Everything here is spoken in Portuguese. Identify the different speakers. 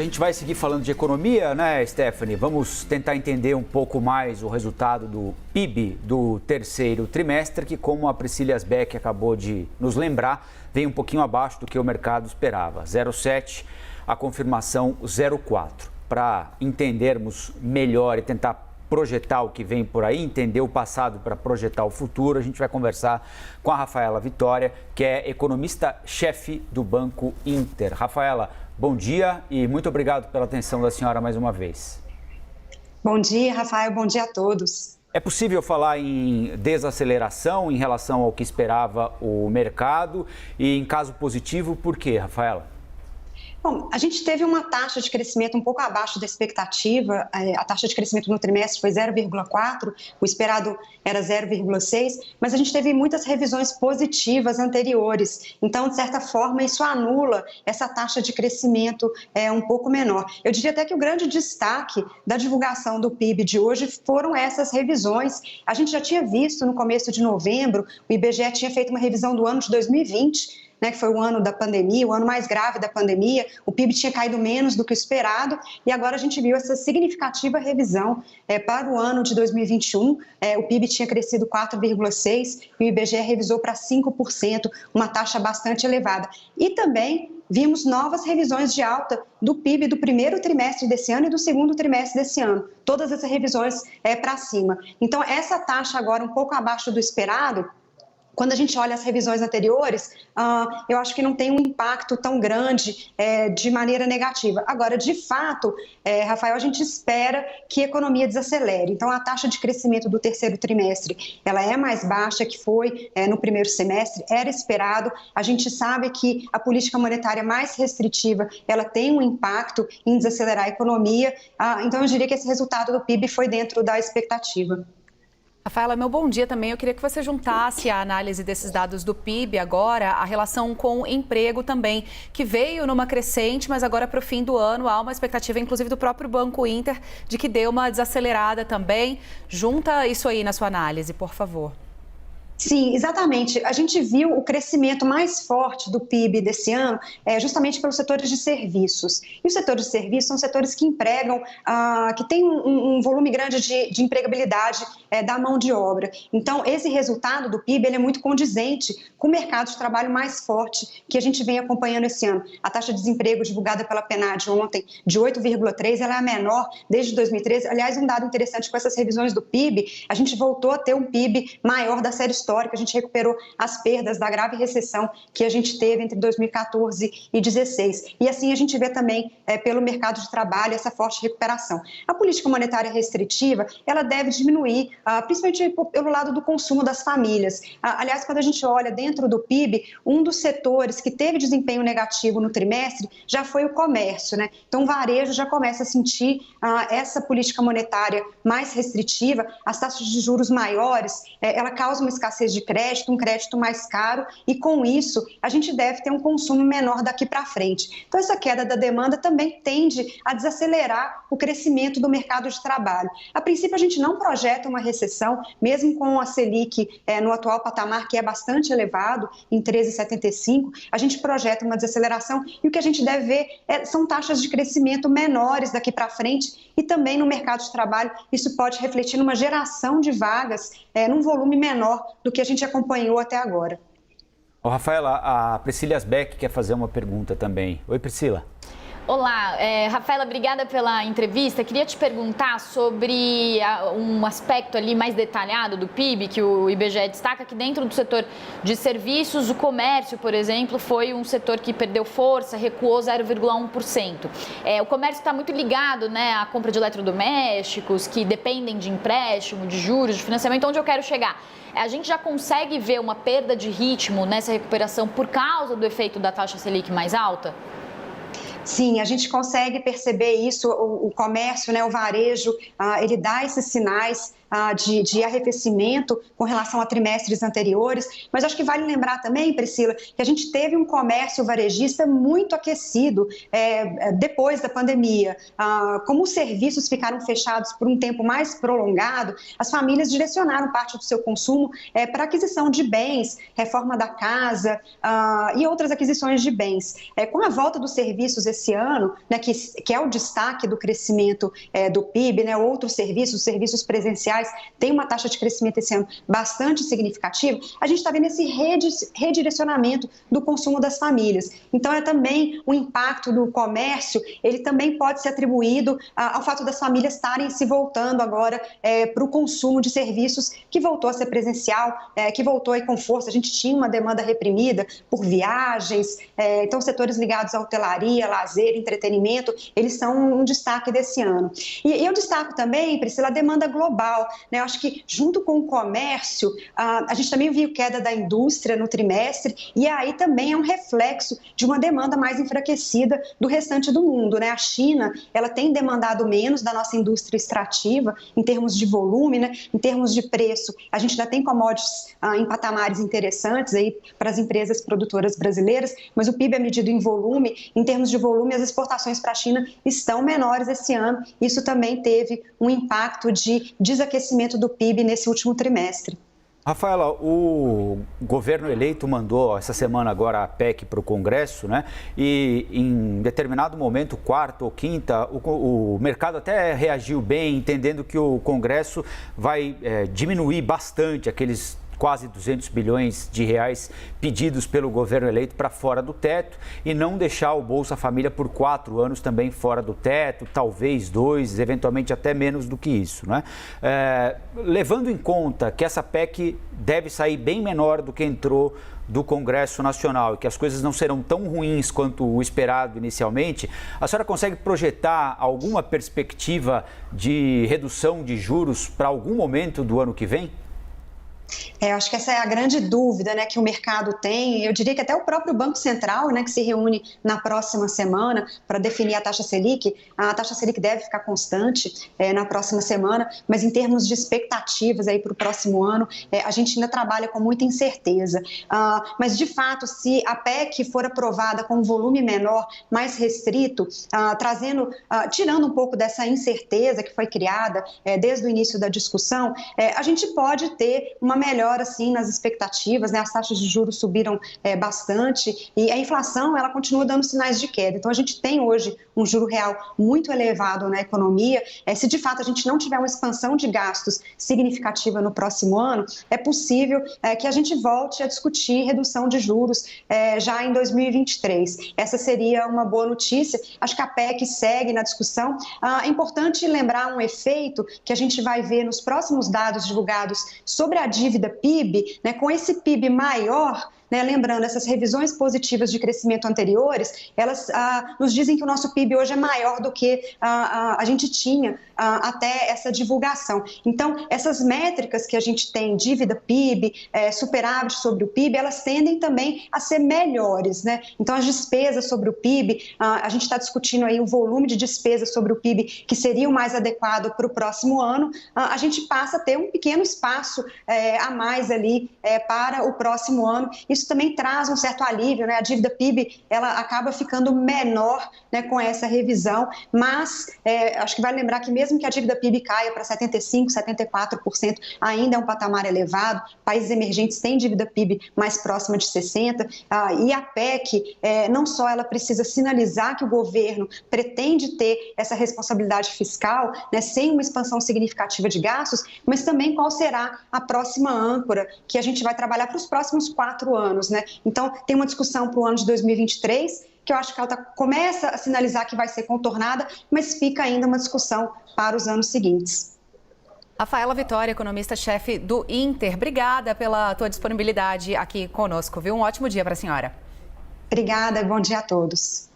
Speaker 1: A gente vai seguir falando de economia, né, Stephanie? Vamos tentar entender um pouco mais o resultado do PIB do terceiro trimestre, que, como a Priscila Asbeck acabou de nos lembrar, vem um pouquinho abaixo do que o mercado esperava. 0,7, a confirmação 0,4. Para entendermos melhor e tentar projetar o que vem por aí, entender o passado para projetar o futuro, a gente vai conversar com a Rafaela Vitória, que é economista-chefe do Banco Inter. Rafaela, bom dia e muito obrigado pela atenção da senhora mais uma vez.
Speaker 2: Bom dia, Rafael. Bom dia a todos.
Speaker 1: É possível falar em desaceleração em relação ao que esperava o mercado e, em caso positivo, por quê, Rafaela?
Speaker 2: Bom, a gente teve uma taxa de crescimento um pouco abaixo da expectativa. A taxa de crescimento no trimestre foi 0,4, o esperado era 0,6, mas a gente teve muitas revisões positivas anteriores. Então, de certa forma, isso anula essa taxa de crescimento um pouco menor. Eu diria até que o grande destaque da divulgação do PIB de hoje foram essas revisões. A gente já tinha visto no começo de novembro, o IBGE tinha feito uma revisão do ano de 2020, que foi o ano da pandemia, o ano mais grave da pandemia, o PIB tinha caído menos do que o esperado e agora a gente viu essa significativa revisão para o ano de 2021. O PIB tinha crescido 4,6% e o IBGE revisou para 5%, uma taxa bastante elevada. E também vimos novas revisões de alta do PIB do primeiro trimestre desse ano e do segundo trimestre desse ano. Todas essas revisões para cima. Então, essa taxa agora um pouco abaixo do esperado, quando a gente olha as revisões anteriores, eu acho que não tem um impacto tão grande de maneira negativa. Agora, de fato, Rafael, a gente espera que a economia desacelere. Então, a taxa de crescimento do terceiro trimestre, ela é mais baixa que foi no primeiro semestre, era esperado. A gente sabe que a política monetária mais restritiva, ela tem um impacto em desacelerar a economia. Então, eu diria que esse resultado do PIB foi dentro da expectativa.
Speaker 3: Rafaela, meu bom dia também. Eu queria que você juntasse a análise desses dados do PIB agora, a relação com o emprego também, que veio numa crescente, mas agora para o fim do ano há uma expectativa, inclusive do próprio Banco Inter, de que dê uma desacelerada também. Junta isso aí na sua análise, por favor.
Speaker 2: Sim, exatamente. A gente viu o crescimento mais forte do PIB desse ano justamente pelos setores de serviços. E os setores de serviços são setores que empregam, que têm um volume grande de empregabilidade da mão de obra. Então, esse resultado do PIB ele é muito condizente com o mercado de trabalho mais forte que a gente vem acompanhando esse ano. A taxa de desemprego divulgada pela PNAD ontem, de 8,3%, ela é a menor desde 2013. Aliás, um dado interessante com essas revisões do PIB, a gente voltou a ter um PIB maior da série histórica. A gente recuperou as perdas da grave recessão que a gente teve entre 2014 e 2016. E assim a gente vê também pelo mercado de trabalho essa forte recuperação. A política monetária restritiva, ela deve diminuir, principalmente pelo lado do consumo das famílias. Aliás, quando a gente olha dentro do PIB, um dos setores que teve desempenho negativo no trimestre já foi o comércio, né? Então o varejo já começa a sentir essa política monetária mais restritiva, as taxas de juros maiores, ela causa uma escassez de crédito, um crédito mais caro e com isso a gente deve ter um consumo menor daqui para frente. Então essa queda da demanda também tende a desacelerar o crescimento do mercado de trabalho. A princípio a gente não projeta uma recessão, mesmo com a Selic no atual patamar que é bastante elevado, em 13,75, a gente projeta uma desaceleração e o que a gente deve ver são taxas de crescimento menores daqui para frente e também no mercado de trabalho isso pode refletir numa geração de vagas num volume menor do que a gente acompanhou até agora.
Speaker 1: Rafaela, a Priscila Asbeck quer fazer uma pergunta também. Oi, Priscila.
Speaker 4: Olá, Rafaela, obrigada pela entrevista. Queria te perguntar sobre um aspecto ali mais detalhado do PIB, que o IBGE destaca que dentro do setor de serviços, o comércio, por exemplo, foi um setor que perdeu força, recuou 0,1%. O comércio está muito ligado, né, à compra de eletrodomésticos, que dependem de empréstimo, de juros, de financiamento. Onde eu quero chegar? A gente já consegue ver uma perda de ritmo nessa recuperação por causa do efeito da taxa Selic mais alta?
Speaker 2: Sim, a gente consegue perceber isso, o comércio, né, o varejo, ele dá esses sinais de arrefecimento com relação a trimestres anteriores, mas acho que vale lembrar também, Priscila, que a gente teve um comércio varejista muito aquecido depois da pandemia. Como os serviços ficaram fechados por um tempo mais prolongado, as famílias direcionaram parte do seu consumo para aquisição de bens, reforma da casa e outras aquisições de bens. Com a volta dos serviços esse ano, né, que é o destaque do crescimento do PIB, né, outros serviços, serviços presenciais, tem uma taxa de crescimento esse ano bastante significativa, a gente está vendo esse redirecionamento do consumo das famílias. Então, também o impacto do comércio, ele também pode ser atribuído ao fato das famílias estarem se voltando agora para o consumo de serviços que voltou a ser presencial, que voltou aí com força. A gente tinha uma demanda reprimida por viagens, então setores ligados à hotelaria, lazer, entretenimento, eles são um destaque desse ano. E eu destaco também, Priscila, a demanda global, né? Eu acho que junto com o comércio, a gente também viu queda da indústria no trimestre e aí também é um reflexo de uma demanda mais enfraquecida do restante do mundo, né? A China, ela tem demandado menos da nossa indústria extrativa em termos de volume, né? Em termos de preço, a gente já tem commodities em patamares interessantes aí para as empresas produtoras brasileiras, mas o PIB é medido em volume. Em termos de volume, as exportações para a China estão menores esse ano. Isso também teve um impacto de desaquecimento do PIB nesse último trimestre.
Speaker 1: Rafaela, o governo eleito mandou essa semana agora a PEC para o Congresso, né? E em determinado momento, quarta ou quinta, o mercado até reagiu bem, entendendo que o Congresso vai diminuir bastante aqueles quase 200 bilhões de reais pedidos pelo governo eleito para fora do teto e não deixar o Bolsa Família por 4 anos também fora do teto, talvez 2, eventualmente até menos do que isso, né? Levando em conta que essa PEC deve sair bem menor do que entrou do Congresso Nacional e que as coisas não serão tão ruins quanto o esperado inicialmente, a senhora consegue projetar alguma perspectiva de redução de juros para algum momento do ano que vem?
Speaker 2: Acho que essa é a grande dúvida, né, que o mercado tem. Eu diria que até o próprio Banco Central, né, que se reúne na próxima semana para definir a taxa Selic deve ficar constante na próxima semana, mas em termos de expectativas para o próximo ano, a gente ainda trabalha com muita incerteza. Mas, de fato, se a PEC for aprovada com um volume menor, mais restrito, tirando um pouco dessa incerteza que foi criada desde o início da discussão, a gente pode ter uma melhora assim nas expectativas, né? As taxas de juros subiram bastante e a inflação ela continua dando sinais de queda. Então a gente tem hoje um juro real muito elevado na economia. Se de fato a gente não tiver uma expansão de gastos significativa no próximo ano, é possível que a gente volte a discutir redução de juros já em 2023. Essa seria uma boa notícia. Acho que a PEC segue na discussão. É importante lembrar um efeito que a gente vai ver nos próximos dados divulgados sobre a dívida PIB, né, com esse PIB maior, né, lembrando, essas revisões positivas de crescimento anteriores, elas nos dizem que o nosso PIB hoje é maior do que a gente tinha até essa divulgação. Então, essas métricas que a gente tem, dívida PIB, superávit sobre o PIB, elas tendem também a ser melhores, né? Então, as despesas sobre o PIB, a gente está discutindo aí o volume de despesas sobre o PIB que seria o mais adequado para o próximo ano, a gente passa a ter um pequeno espaço a mais ali para o próximo ano. Isso também traz um certo alívio, né? A dívida PIB, ela acaba ficando menor, né, com essa revisão, mas acho que vale lembrar que mesmo que a dívida PIB caia para 75%, 74%, ainda é um patamar elevado. Países emergentes têm dívida PIB mais próxima de 60%, e a PEC, não só ela precisa sinalizar que o governo pretende ter essa responsabilidade fiscal, né, sem uma expansão significativa de gastos, mas também qual será a próxima âncora que a gente vai trabalhar para os próximos 4 anos, né? Então, tem uma discussão para o ano de 2023, que eu acho que ela começa a sinalizar que vai ser contornada, mas fica ainda uma discussão para os anos seguintes.
Speaker 3: Rafaela Vitória, economista-chefe do Inter, obrigada pela tua disponibilidade aqui conosco, viu? Um ótimo dia para a senhora.
Speaker 2: Obrigada, bom dia a todos.